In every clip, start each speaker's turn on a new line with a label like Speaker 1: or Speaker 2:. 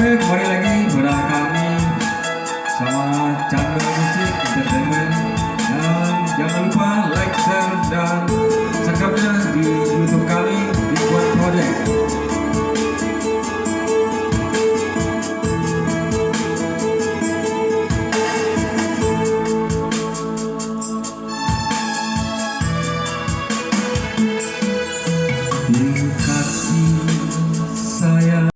Speaker 1: Oke, kembali lagi pada kami sama channel musik entertainment, dan jangan lupa like, share, dan subscribe-nya di YouTube kami di Buat Project. Kasih sayang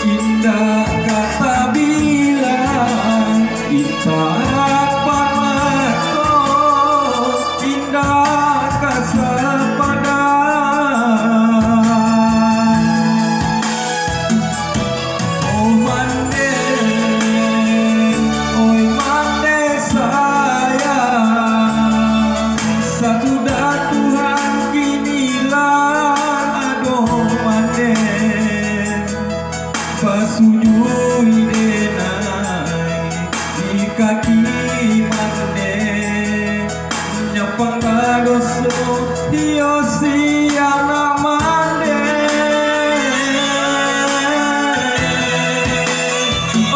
Speaker 1: indah kata bilang kita pamato indah kasa padang oh mande sayang satu dah Tuhan kinilah aduh mande pasujui denai di kaki mande nyapang kadoso hiosi anak mande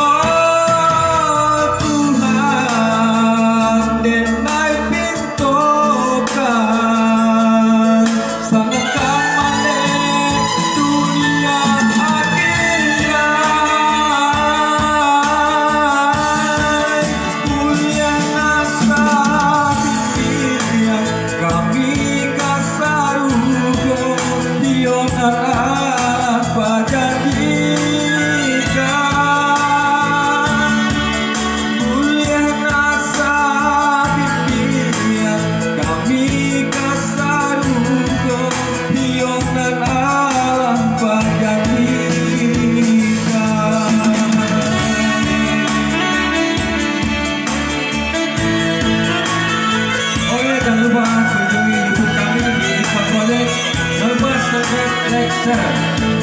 Speaker 1: oh Tuhan denai pintokan sangatkan mande dunia kami kasarugo Thank